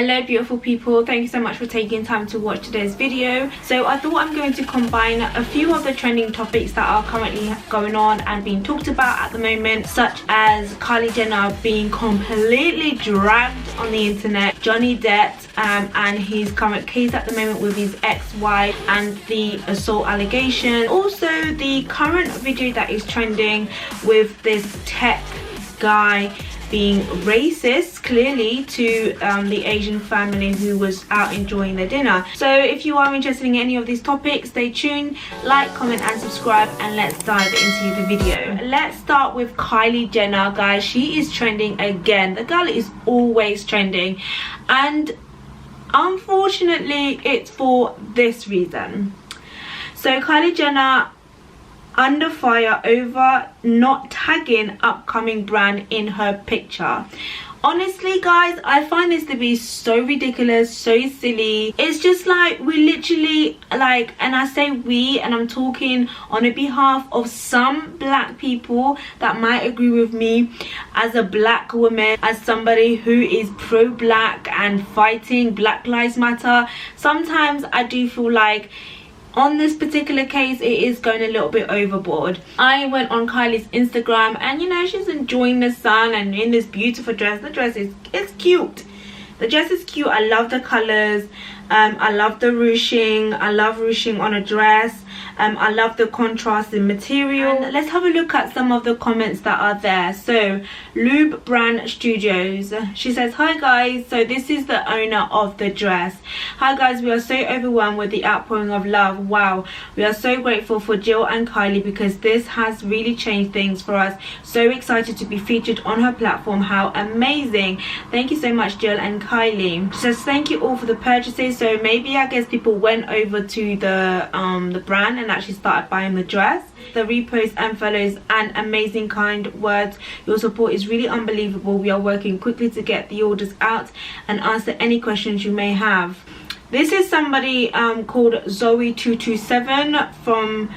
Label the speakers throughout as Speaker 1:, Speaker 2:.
Speaker 1: Hello beautiful people, thank you so much for taking time to watch today's video. So I thought I'm going to combine a few of the trending topics that are currently going on and being talked about at the moment, such as Kylie Jenner being completely dragged on the internet, Johnny Depp and his current case at the moment with his ex-wife and the assault allegation, also the current video that is trending with this tech guy being racist clearly to the Asian family who was out enjoying their dinner. So if you are interested in any of these topics, stay tuned, like, comment and subscribe, and let's dive into the video. Let's start with Kylie Jenner, guys. She is trending again. The girl is always trending, and unfortunately it's for this reason. So Kylie Jenner under fire over not tagging upcoming brand in her picture. Honestly guys, I find this to be so ridiculous, so silly. It's just like, we literally, like, and I say we, and I'm talking on the behalf of some black people that might agree with me, as a black woman, as somebody who is pro-black and fighting Black Lives Matter. Sometimes I do feel like on this particular case it is going a little bit overboard. I went on Kylie's Instagram and you know, she's enjoying the sun and in this beautiful dress. The dress is cute. The dress is cute. I love the colors. I love the ruching. I love ruching on a dress. I love the contrast in material. And let's have a look at some of the comments that are there. So Lube Brand Studios, she says, hi guys, so this is the owner of the dress. Hi guys, we are so overwhelmed with the outpouring of love. Wow, we are so grateful for Jill and Kylie because this has really changed things for us. So excited to be featured on her platform. How amazing. Thank you so much, Jill and Kylie. She says, thank you all for the purchases. So maybe I guess people went over to the brand and actually started buying the dress. The reposts and follows and amazing kind words. Your support is really unbelievable. We are working quickly to get the orders out and answer any questions you may have. This is somebody called Zoe227 from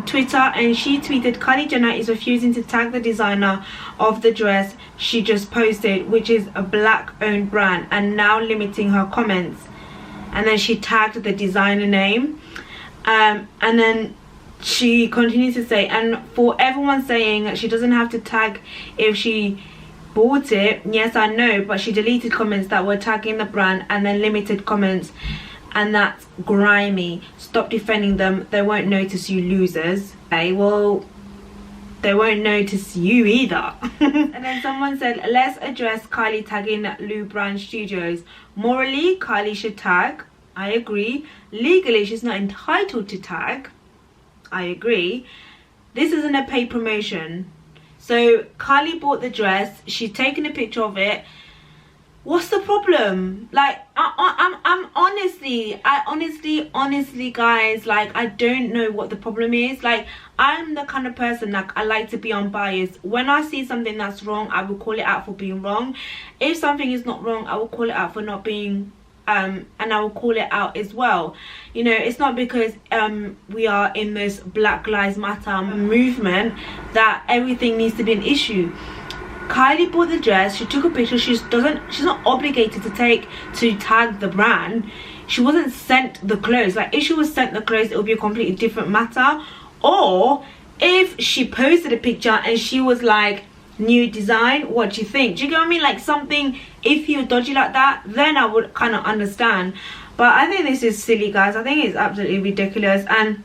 Speaker 1: Twitter, and she tweeted, Kylie Jenner is refusing to tag the designer of the dress she just posted, which is a black owned brand, and now limiting her comments. And then she tagged the designer name, and then she continues to say, and for everyone saying that she doesn't have to tag if she bought it, yes I know, but she deleted comments that were tagging the brand and then limited comments, and that's grimy. Stop defending them, they won't notice you losers. Okay, well, they won't notice you either. And then someone said, let's address Kylie tagging Lube Brand Studios. Morally, Kylie should tag. I agree. Legally, she's not entitled to tag. I agree. This isn't a paid promotion. So Kylie bought the dress, she's taken a picture of it. What's the problem? Like, I'm honestly guys, like, I don't know what the problem is. Like, I'm the kind of person, like, I like to be unbiased. When I see something that's wrong, I will call it out for being wrong. If something is not wrong, I will call it out for not being and I will call it out as well. You know, it's not because we are in this Black Lives Matter movement that everything needs to be an issue. Kylie bought the dress, she took a picture, she's not obligated to tag the brand. She wasn't sent the clothes. Like, if she was sent the clothes, it would be a completely different matter. Or if she posted a picture and she was like, new design, what do you think? Do you get what I mean? Like, something iffy or dodgy like that, then I would kind of understand. But I think this is silly, guys. I think it's absolutely ridiculous, and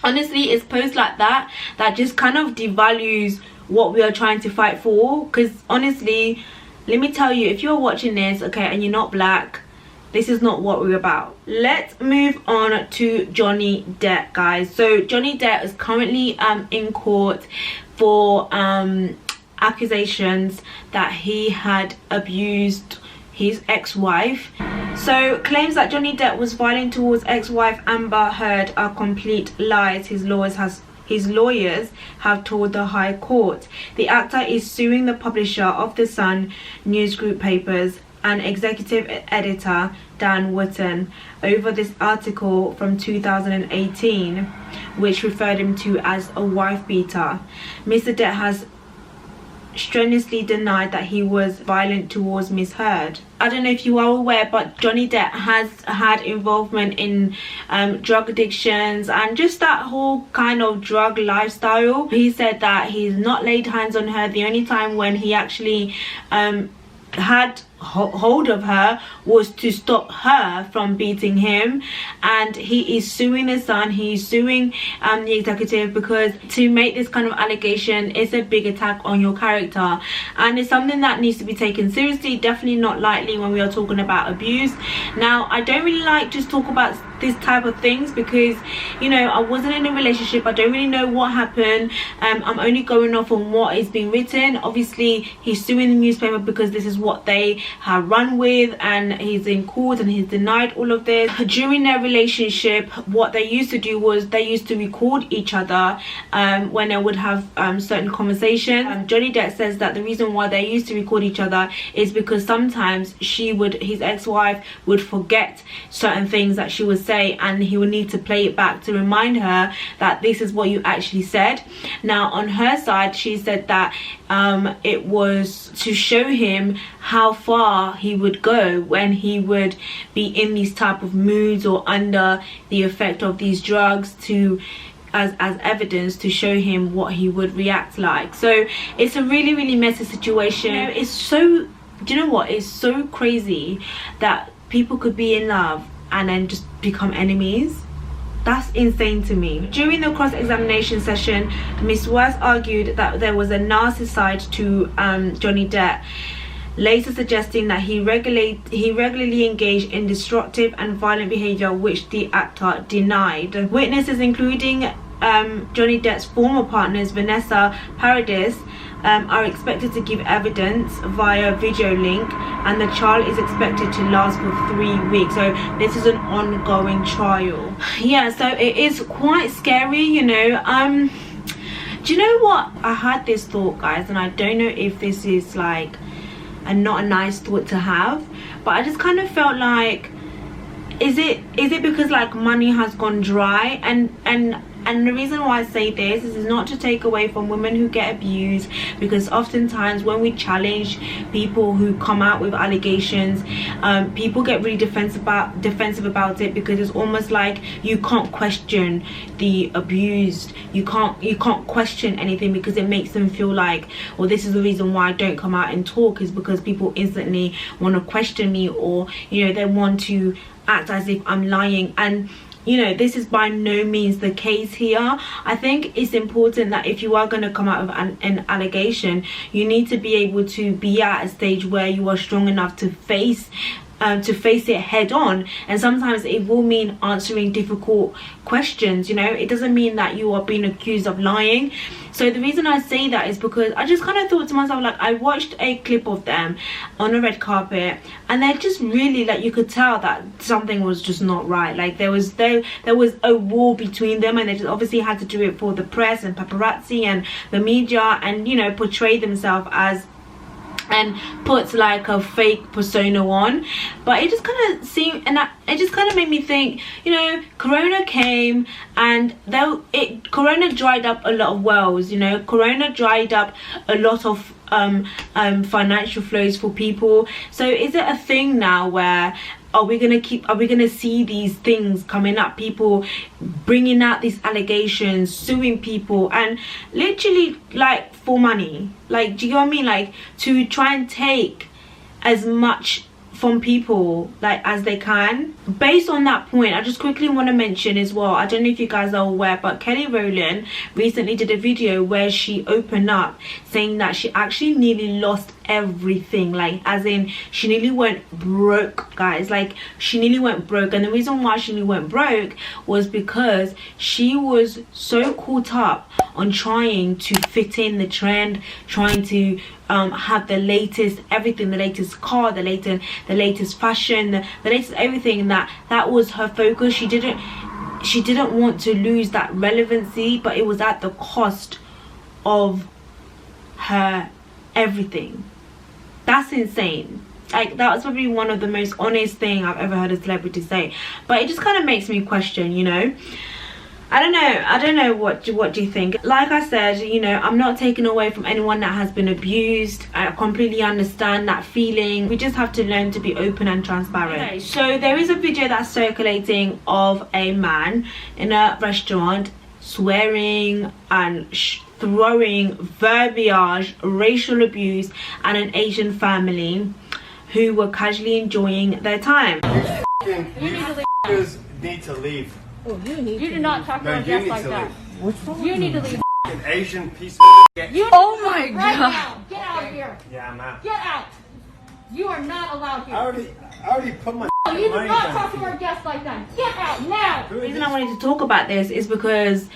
Speaker 1: honestly it's posts like that that just kind of devalues what we are trying to fight for. Because honestly, let me tell you, if you're watching this, okay, and you're not black, this is not what we're about. Let's move on to Johnny Depp, guys. So Johnny Depp is currently in court for accusations that he had abused his ex-wife. So claims that Johnny Depp was violent towards ex-wife Amber Heard are complete lies, his lawyers have told the High Court. The actor is suing the publisher of The Sun News Group papers and executive editor Dan Wootton over this article from 2018 which referred him to as a wife beater. Mr. Depp has strenuously denied that he was violent towards Miss Heard. I don't know if you are aware, but Johnny Depp has had involvement in drug addictions and just that whole kind of drug lifestyle. He said that he's not laid hands on her. The only time when he actually had hold of her was to stop her from beating him, and he is suing the Sun. He's suing the executive, because to make this kind of allegation is a big attack on your character, and it's something that needs to be taken seriously, definitely not lightly when we are talking about abuse. Now, I don't really like just talk about this type of things because, you know, I wasn't in a relationship. I don't really know what happened. I'm only going off on what is being written. Obviously, he's suing the newspaper because this is what they have run with, and he's in court and he's denied all of this. During their relationship, what they used to do was they used to record each other when they would have certain conversations. Johnny Depp says that the reason why they used to record each other is because sometimes his ex-wife would forget certain things that she would say, and he would need to play it back to remind her that this is what you actually said. Now, on her side, she said that it was to show him how far he would go when he would be in these type of moods or under the effect of these drugs, to as evidence to show him what he would react like. So it's a really, really messy situation. You know, it's so, do you know what, it's so crazy that people could be in love and then just become enemies. That's insane to me. During the cross-examination session, Miss West argued that there was a nasty side to Johnny Depp, later suggesting that he regularly engaged in destructive and violent behavior, which the actor denied. Witnesses, including Johnny Depp's former partners Vanessa Paradis, are expected to give evidence via video link, and the trial is expected to last for 3 weeks. So this is an ongoing trial. Yeah, so it is quite scary, you know. Do you know what, I had this thought, guys, and I don't know if this is like not a nice thought to have, but I just kind of felt like, is it because like money has gone dry? And the reason why I say this is not to take away from women who get abused, because oftentimes when we challenge people who come out with allegations, people get really defensive about it, because it's almost like you can't question the abused. You can't question anything, because it makes them feel like, well, this is the reason why I don't come out and talk, is because people instantly want to question me, or, you know, they want to act as if I'm lying. And you know, this is by no means the case here. I think it's important that if you are going to come out with an allegation, you need to be able to be at a stage where you are strong enough to face it head on. And sometimes it will mean answering difficult questions, you know. It doesn't mean that you are being accused of lying. So the reason I say that is because I just kind of thought to myself, like, I watched a clip of them on a red carpet, and they're just really, like, you could tell that something was just not right. Like, there was a war between them, and they just obviously had to do it for the press and paparazzi and the media, and, you know, portray themselves as, and puts like a fake persona on. But it just kind of seemed, and it just kind of made me think, you know, Corona came, and Corona dried up a lot of wells, you know. Corona dried up a lot of financial flows for people. So is it a thing now where are we gonna see these things coming up, people bringing out these allegations, suing people, and literally like for money? Like, do you know what I mean? Like, to try and take as much from people like as they can. Based on that point, I just quickly want to mention as well, I don't know if you guys are aware, but Kelly Rowland recently did a video where she opened up saying that she actually nearly lost everything, like as in she nearly went broke, guys. Like, she nearly went broke, and the reason why she nearly went broke was because she was so caught up on trying to fit in the trend, trying to have the latest everything, the latest car, the latest fashion, the latest everything. That was her focus. She didn't want to lose that relevancy, but it was at the cost of her everything. That's insane. Like, that was probably one of the most honest thing I've ever heard a celebrity say. But it just kind of makes me question, you know. I don't know what do you think? Like I said, you know, I'm not taking away from anyone that has been abused. I completely understand that feeling. We just have to learn to be open and transparent. Okay, so there is a video that's circulating of a man in a restaurant swearing and throwing verbiage, racial abuse at an Asian family who were casually enjoying their time.
Speaker 2: You need to leave.
Speaker 3: Oh, you do not talk to our guests like that.
Speaker 2: What's wrong?
Speaker 3: You need to leave.
Speaker 2: An Asian piece of shit.
Speaker 3: Oh my god. Now. Get out of here.
Speaker 2: Yeah, I'm out.
Speaker 3: Get out. You are not allowed here.
Speaker 2: I already put my
Speaker 3: You do not talk to our guests like that. Get out now.
Speaker 1: The reason I wanted to talk about this is because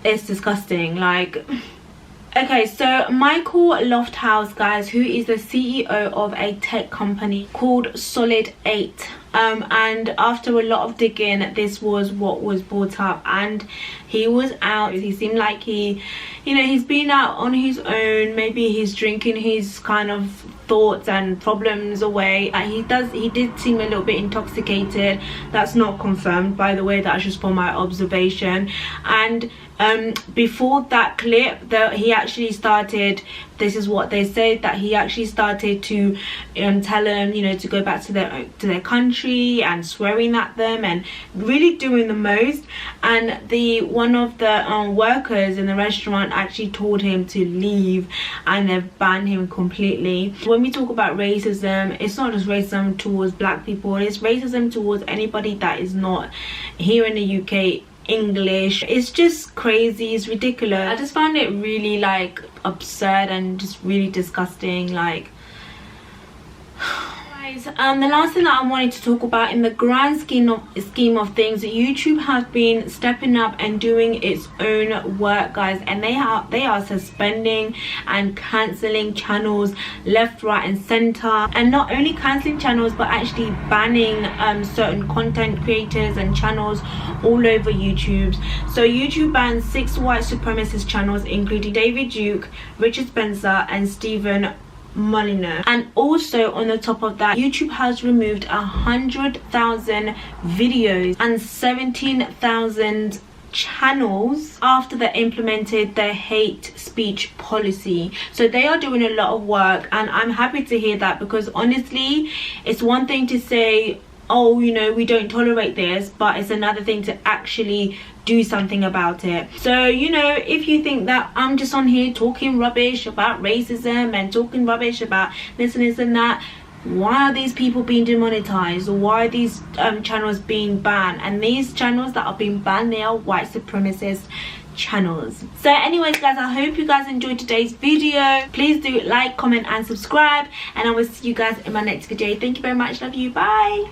Speaker 1: it's disgusting. Like, okay, so Michael Lofthouse, guys, who is the CEO of a tech company called Solid 8, and after a lot of digging, this was what was brought up, and he was out. He seemed like he, you know, he's been out on his own. Maybe he's drinking his kind of thoughts and problems away. He did seem a little bit intoxicated. That's not confirmed, by the way. That's just from my observation. And before that clip, that he actually started, this is what they said, that he actually started to tell them, you know, to go back to their country, and swearing at them and really doing the most. And one of the workers in the restaurant actually told him to leave, and they've banned him completely. When we talk about racism, it's not just racism towards black people, it's racism towards anybody that is not here in the UK English. It's just crazy, it's ridiculous. I just found it really like absurd and just really disgusting. Like, the last thing that I wanted to talk about, in the grand scheme of things, YouTube has been stepping up and doing its own work, guys, and they are suspending and cancelling channels left, right and center, and not only cancelling channels but actually banning certain content creators and channels all over YouTube. So YouTube banned 6 white supremacist channels, including David Duke, Richard Spencer and Stephen Molyneux. And also on the top of that, YouTube has removed 100,000 videos and 17,000 channels after they implemented their hate speech policy. So they are doing a lot of work, and I'm happy to hear that, because honestly, it's one thing to say, oh, you know, we don't tolerate this, but it's another thing to actually do something about it. So, you know, if you think that I'm just on here talking rubbish about racism and talking rubbish about this and that, why are these people being demonetized, or why are these channels being banned? And these channels that are being banned, they are white supremacist channels. So anyways, guys, I hope you guys enjoyed today's video. Please do like, comment and subscribe, and I will see you guys in my next video. Thank you very much. Love you. Bye.